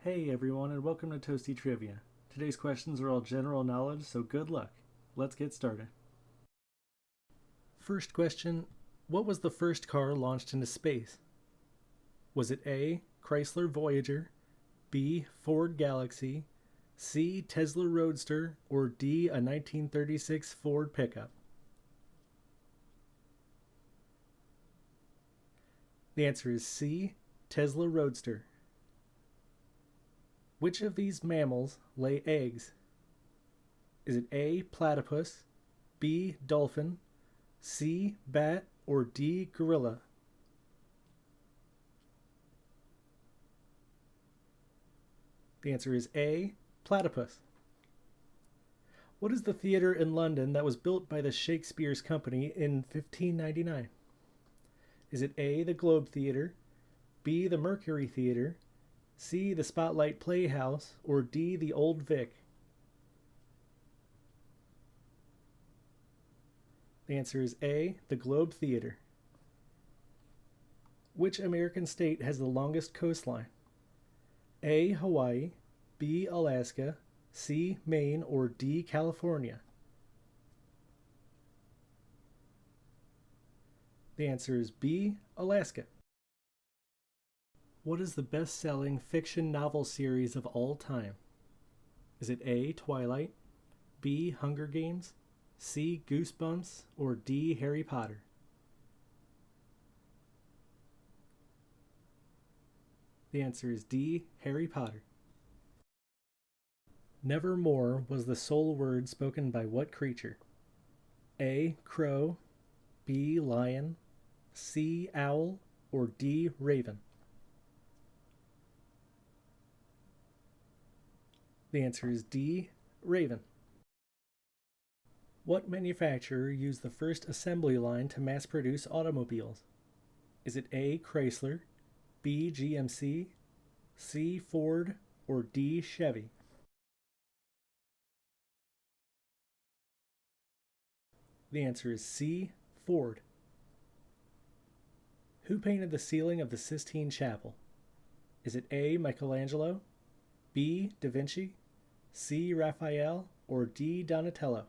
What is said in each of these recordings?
Hey everyone, and welcome to Toasty Trivia. Today's questions are all general knowledge, so good luck. Let's get started. First question, what was the first car launched into space? Was it A, Chrysler Voyager, B, Ford Galaxy, C, Tesla Roadster, or D, a 1936 Ford pickup? The answer is C, Tesla Roadster. Which of these mammals lay eggs? Is it A, platypus, B, dolphin, C, bat, or D, gorilla? The answer is A, platypus. What is the theatre in London that was built by the Shakespeare's Company in 1599? Is it A, the Globe Theatre, B, the Mercury Theatre, C, the Spotlight Playhouse, or D, the Old Vic? The answer is A, the Globe Theatre. Which American state has the longest coastline? A, Hawaii, B, Alaska, C, Maine, or D, California? The answer is B, Alaska. What is the best-selling fiction novel series of all time? Is it A, Twilight, B, Hunger Games, C, Goosebumps, or D, Harry Potter? The answer is D, Harry Potter. Nevermore was the sole word spoken by what creature? A, crow, B, lion, C, owl, or D, raven? The answer is D, raven. What manufacturer used the first assembly line to mass produce automobiles? Is it A, Chrysler, B, GMC, C, Ford, or D, Chevy? The answer is C, Ford. Who painted the ceiling of the Sistine Chapel? Is it A, Michelangelo, B, Da Vinci, C, Raphael, or D, Donatello?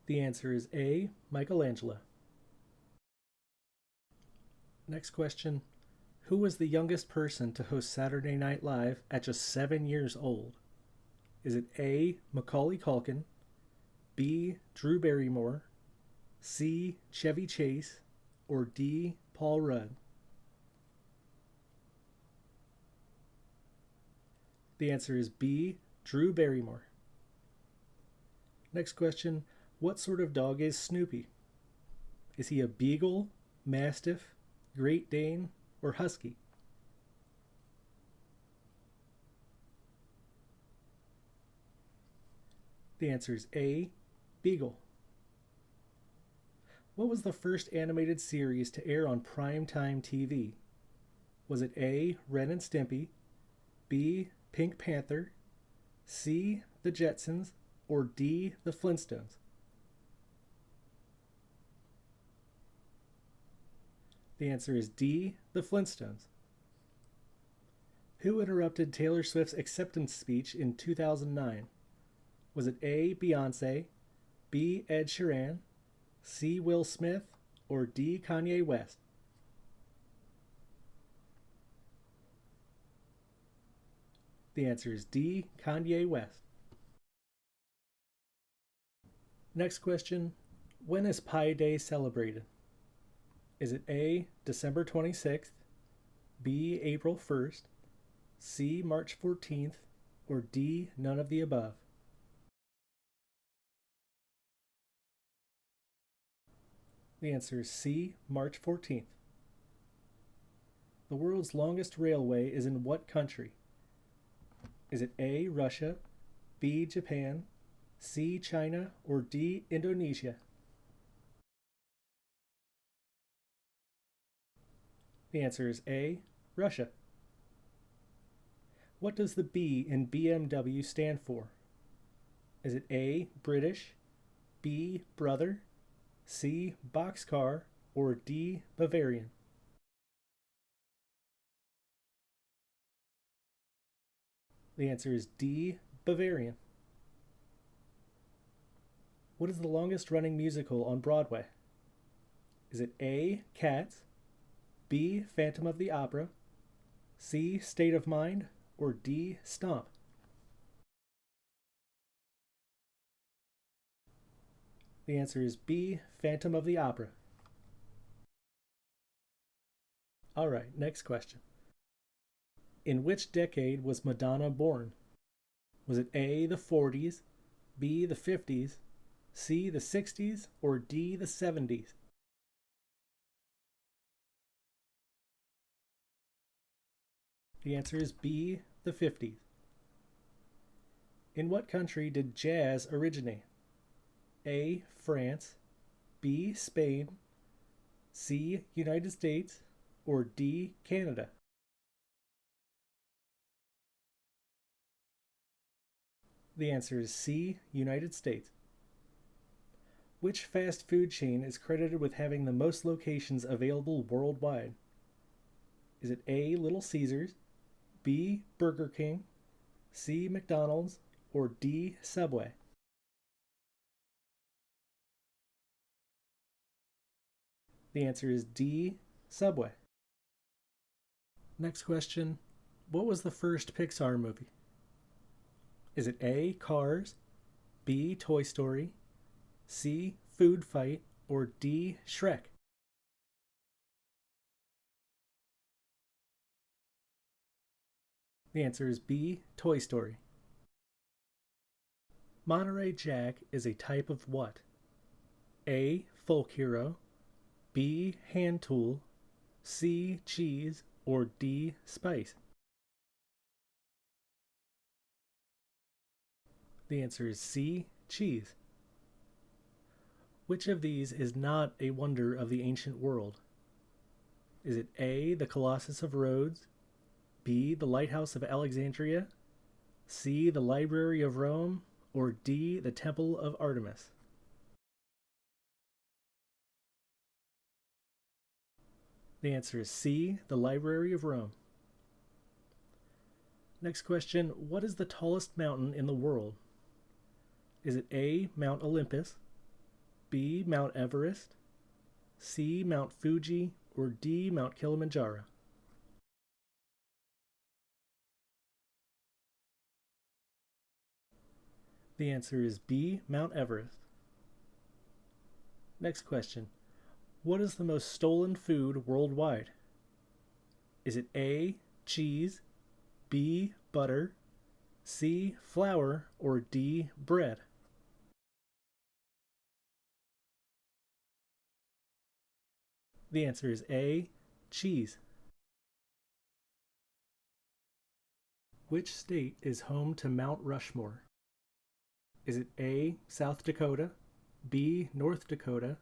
The answer is A, Michelangelo. Next question. Who was the youngest person to host Saturday Night Live at just 7 years old? Is it A, Macaulay Culkin, B, Drew Barrymore, C, Chevy Chase, or D, Paul Rudd? The answer is B, Drew Barrymore. Next question. What sort of dog is Snoopy? Is he a beagle, mastiff, Great Dane, or husky? The answer is A, beagle. What was the first animated series to air on primetime TV? Was it A, Ren and Stimpy, B, Pink Panther, C, The Jetsons, or D, The Flintstones? The answer is D, The Flintstones. Who interrupted Taylor Swift's acceptance speech in 2009? Was it A, Beyonce, B, Ed Sheeran, C, Will Smith, or D, Kanye West? The answer is D, Kanye West. Next question. When is Pi Day celebrated? Is it A, December 26th, B, April 1st, C, March 14th, or D, none of the above? The answer is C, March 14th. The world's longest railway is in what country? Is it A, Russia, B, Japan, C, China, or D, Indonesia? The answer is A, Russia. What does the B in BMW stand for? Is it A, British, B, brother, C, boxcar, or D. Bavarian? The answer is D. Bavarian. What is the longest running musical on Broadway? Is it A. Cats, B. Phantom of the Opera, C. State of Mind, or D. Stomp? The answer is B. Phantom of the Opera. All right, next question. In which decade was Madonna born? Was it A. the 40s, B. the 50s, C. the 60s, or D. the 70s? The answer is B. the 50s. In what country did jazz originate? A. France, B. Spain, C. United States, or D. Canada? The answer is C. United States. Which fast food chain is credited with having the most locations available worldwide? Is it A. Little Caesars, B. Burger King, C. McDonald's, or D. Subway? The answer is D. Subway. Next question. What was the first Pixar movie? Is it A. Cars, B. Toy Story, C. Food Fight, or D. Shrek? The answer is B. Toy Story. Monterey Jack is a type of what? A. Folk hero, B. Hand tool, C. Cheese, or D. Spice? The answer is C. Cheese. Which of these is not a wonder of the ancient world? Is it A. the Colossus of Rhodes, B. the Lighthouse of Alexandria, C. the Library of Rome, or D. the Temple of Artemis? The answer is C. the Library of Rome. Next question. What is the tallest mountain in the world? Is it A. Mount Olympus, B. Mount Everest, C. Mount Fuji, or D. Mount Kilimanjaro? The answer is B. Mount Everest. Next question. What is the most stolen food worldwide? Is it A. Cheese, B. Butter, C. Flour, or D. Bread? The answer is A. Cheese. Which state is home to Mount Rushmore? Is it A. South Dakota, B. North Dakota,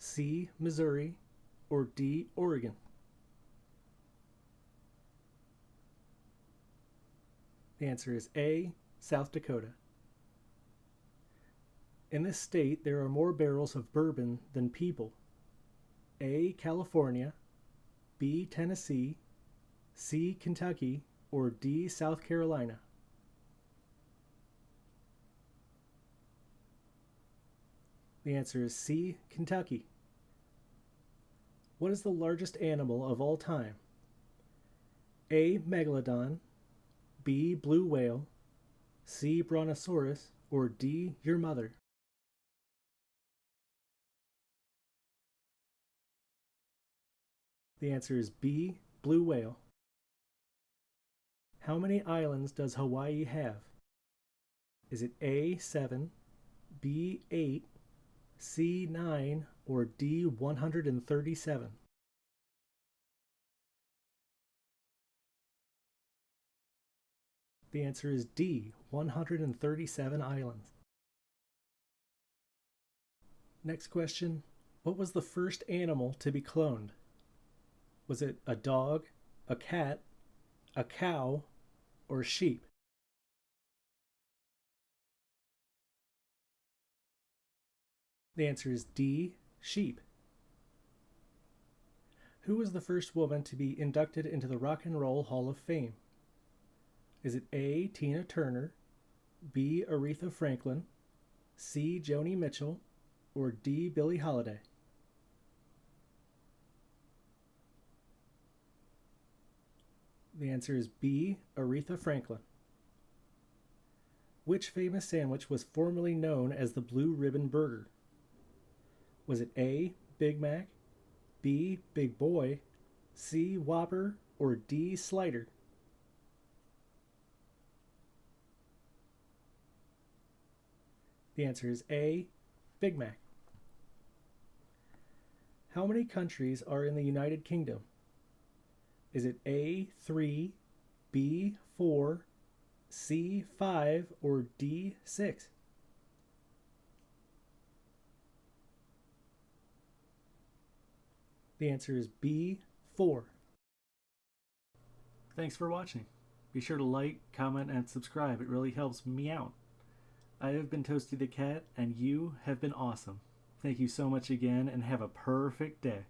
C. Missouri, or D. Oregon? The answer is A. South Dakota. In this state, there are more barrels of bourbon than people. A. California, B. Tennessee, C. Kentucky, or D. South Carolina? The answer is C. Kentucky. What is the largest animal of all time? A. Megalodon, B. Blue whale, C. Brontosaurus, or D. Your mother? The answer is B. Blue whale. How many islands does Hawaii have? Is it A. 7, B. 8, C. 9, or D. 137? The answer is D. 137 islands. Next question. What was the first animal to be cloned? Was it a dog, a cat, a cow, or sheep? The answer is D. Sheep. Who was the first woman to be inducted into the Rock and Roll Hall of Fame? Is it A. Tina Turner, B. Aretha Franklin, C. Joni Mitchell, or D. Billie Holiday? The answer is B. Aretha Franklin. Which famous sandwich was formerly known as the Blue Ribbon Burger? Was it A. Big Mac, B. Big Boy, C. Whopper, or D. Slider? The answer is A. Big Mac. How many countries are in the United Kingdom? Is it A. 3, B. 4, C. 5, or D. 6? The answer is B. 4. Thanks for watching. Be sure to like, comment, and subscribe. It really helps me out. I have been Toasty the Cat, and you have been awesome. Thank you so much again, and have a perfect day.